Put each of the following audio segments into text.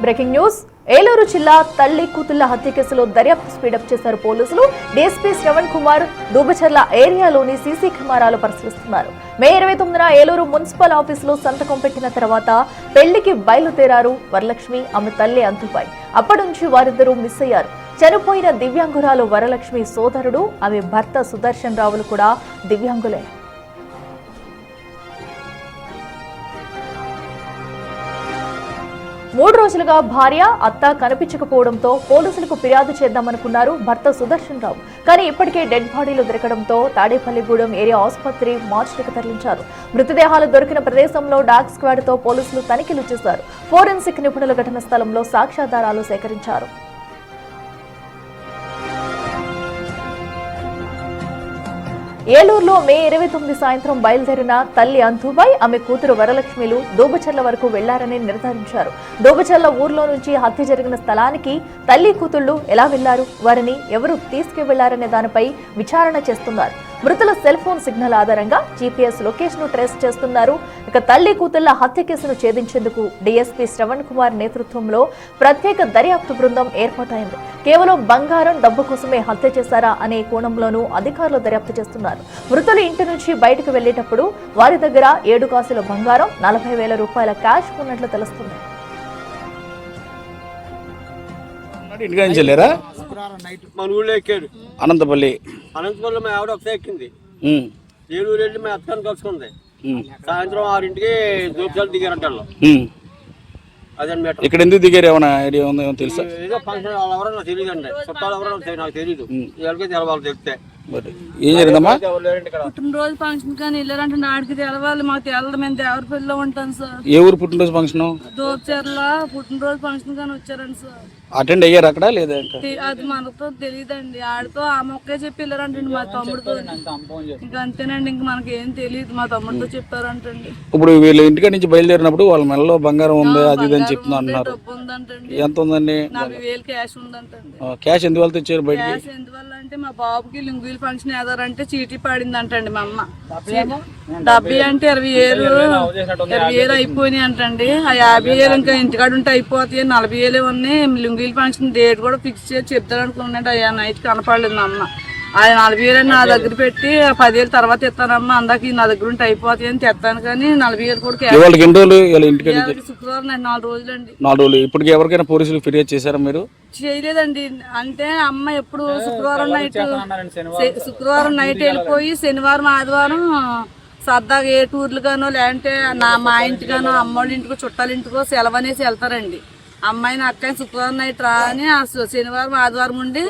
Breaking news Eluru జిల్లా తల్లి కూతుళ్ల హత్య కేసులో దర్యాప్తు స్పీడప్ చేశారు పోలీసులు. డీఎస్పీ శ్రవణ్ కుమార్ దూబచర్ల ఏరియాలోని సీసీ కెమెరాలు పరిశీలిస్తున్నారు. మే 29న ఏలూరు మున్సిపల్ ఆఫీసులో సంతకం పెట్టిన తర్వాత పెళ్లికి బయలుదేరారు వరలక్ష్మి, ఆమె తల్లి అంతుబాయి. అప్పటి నుంచి వారిద్దరూ మిస్ అయ్యారు. చనిపోయిన దివ్యాంగురాలు వరలక్ష్మి సోదరుడు, ఆమె భర్త సుదర్శన్ రావులు కూడా దివ్యాంగులే. 3 రోజులుగా భార్య, అత్త కనిపించకపోవడంతో పోలీసులకు ఫిర్యాదు చేద్దామనుకున్నారు భర్త సుదర్శన్ రావు. కానీ ఇప్పటికే డెడ్ బాడీలు దొరకడంతో తాడేపల్లిగూడెం ఏరియా ఆసుపత్రి మార్చికి తరలించారు. మృతదేహాలు దొరికిన ప్రదేశంలో డాగ్ స్క్వాడ్ తో పోలీసులు తనిఖీలు చేశారు. ఫోరెన్సిక్ నిపుణుల ఘటన స్థలంలో సాక్ష్యాధారాలు సేకరించారు. ఏలూరులో మే 29 సాయంత్రం బయలుదేరిన తల్లి అంతుబాయి, ఆమె కూతురు వరలక్ష్మిలు దూబచర్ల వరకు వెళ్లారని నిర్ధారించారు. దూబచర్ల ఊర్లో నుంచి హత్య జరిగిన స్థలానికి తల్లి కూతుళ్లు ఎలా వెళ్లారు, వారిని ఎవరు తీసుకువెళ్లారనే దానిపై విచారణ చేస్తున్నారు. మృతుల సెల్ ఫోన్ సిగ్నల్ ఆధారంగా జీపీఎస్ లొకేషన్ ట్రేస్ చేస్తున్నారు. ఇక తల్లి కూతుళ్ల హత్య కేసును ఛేదించేందుకు డీఎస్పీ శ్రవణ్ కుమార్ నేతృత్వంలో ప్రత్యేక దర్యాప్తు బృందం ఏర్పాటైంది. కేవలం బంగారం, డబ్బు కోసమే హత్య చేశారా అనే కోణంలోనూ అధికారులు దర్యాప్తు చేస్తున్నారు. మృతులు ఇంటి నుంచి బయటకు వెళ్లేటప్పుడు వారి దగ్గర 7 కాసుల బంగారం, 40,000 రూపాయల క్యాష్ ఉన్నట్లు తెలుస్తుంది. అనంతపల్లి మా ఆవిడ ఒకసారి ఎక్కింది. ఏలూరు వెళ్ళి మా అత్తని కలుసుకుంది. సాయంత్రం 6ంటికి దూపచాలు దిగారంట. ఇక్కడ ఎందుకు దిగారు, ఏమైనా ఐడియా ఉందో తెలుసా? ఏదో ఫంక్షన్ ఎవరో నాకు తెలియదు అండి, చుట్టాలు ఎవరో నాకు తెలియదు. ఎవరికైతే తెలవాలి తెలిస్తే. ఏం జరిగిందమ్మా? పుట్టినరోజు ఫంక్షన్ కానీ వెళ్ళారంటే ఆడికి తెలవాలి, మాకు తెలదు. మేము దేవరపల్లిలో ఉంటాం సార్. ఏ ఊరు పుట్టినరోజు ఫంక్షన్? దోపచర్ల పుట్టినరోజు ఫంక్షన్ కానీ వచ్చారండి సార్. అటెండ్ అయ్యారు అక్కడ లేదా? అది మనతో తెలియదండి. ఆడితో ఆ మొక్కే చెప్పి వెళ్ళారంటండి మా తమ్ముడితో. ఇంకా అంతేనండి, ఇంక మనకి ఏం తెలియదు. మా తమ్ముడితో చెప్పారంటండి. ఇప్పుడు వీళ్ళు ఇంటికాడ నుంచి బయలుదేరినప్పుడు వాళ్ళ మెడలో బంగారం ఉంది, అది ఇది అని చెప్తున్నారు. డబ్బు ఉందంటండి. ఎంత ఉందండి? 40,000 క్యాష్ ఉందంటండి. క్యాష్ ఎందువల్ల తెచ్చారు బయట? క్యాష్ ఎందువల్ల అంటే మా బాబుకి లింగుల ఫంక్షన్ ఏదారంటే చీటీ పాడిందంటండి మా అమ్మ. 70 అంటే 20,000 అయిపోయినాయి అంటండి. ఆ 50,000 ఇంకా ఇంటికాడ ఉంటే అయిపోతాయి. 40,000 ఉన్నాయి. లింగుల ఫంక్షన్ డేట్ కూడా ఫిక్స్ చేసి చెప్తారనుకున్నాడు. అయ్యా నైట్ కనపడలేదు మా అమ్మ. ఆయన 40,000 నా దగ్గర పెట్టి 10,000 తర్వాత ఇస్తానమ్మా, అందాక నా దగ్గర ఉంటే అయిపోతాయి అని తెస్తాను. కానీ 40,000 కూడా శుక్రవారం 4 రోజులండి. 4 రోజులు. ఇప్పటికి ఎవరికైనా పోలీసులు ఫిర్యాదు చేశారా మీరు? చేయలేదండి. అంటే అమ్మ ఎప్పుడు శుక్రవారం నైట్ వెళ్ళిపోయి శనివారం, ఆదివారం సరదాగా ఏ టూర్లుగానో లేదంటే మా ఇంటిగానో అమ్మోళ్ళ ఇంటికో చుట్టాల ఇంటికో సెలవు అనేసి వెళ్తారండి. అమ్మాయిని అక్కని శుక్రవారం నైట్ రా అని శనివారం, ఆదివారం ఉండి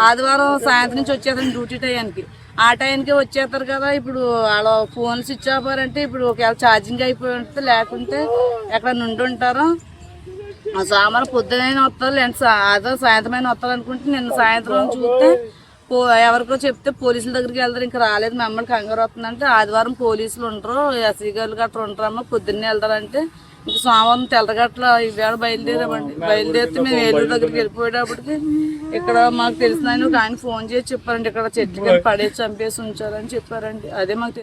ఆదివారం సాయంత్రం నుంచి వచ్చేస్తాను డ్యూటీ టైంకి. ఆ టైంకి వచ్చేస్తారు కదా. ఇప్పుడు వాళ్ళ ఫోన్ స్విచ్ ఆఫ్ అంటే ఇప్పుడు ఒకవేళ ఛార్జింగ్ అయిపోయి ఉంటుంది, లేకుంటే ఎక్కడ నుండి ఉంటారో. సోమవారం పొద్దునైనా వస్తారు, లేదంటే ఆదివారం సాయంత్రం వస్తారు అనుకుంటే నిన్న సాయంత్రం చూస్తే ఎవరికో చెప్తే పోలీసుల దగ్గరికి వెళ్తారు. ఇంకా రాలేదు, మా అమ్మకి కంగారు వస్తుందంటే ఆదివారం పోలీసులు ఉంటారు, ఎస్ఐ గారు గట్రా ఉంటారమ్మా, పొద్దున్నే వెళ్తారంటే ఇంక సోమవారం తెల్లగట్ల ఈవేళ బయలుదేరామండి. బయలుదేరితే మేము ఏలూరు దగ్గరికి వెళ్ళిపోయేటప్పటికి ఇక్కడ మాకు తెలిసిన ఆయన ఒక ఆయన ఫోన్ చేసి చెప్పారండి, ఇక్కడ చెట్టు పడేసి చంపేసి ఉంచారని చెప్పారండి. అదే మాకు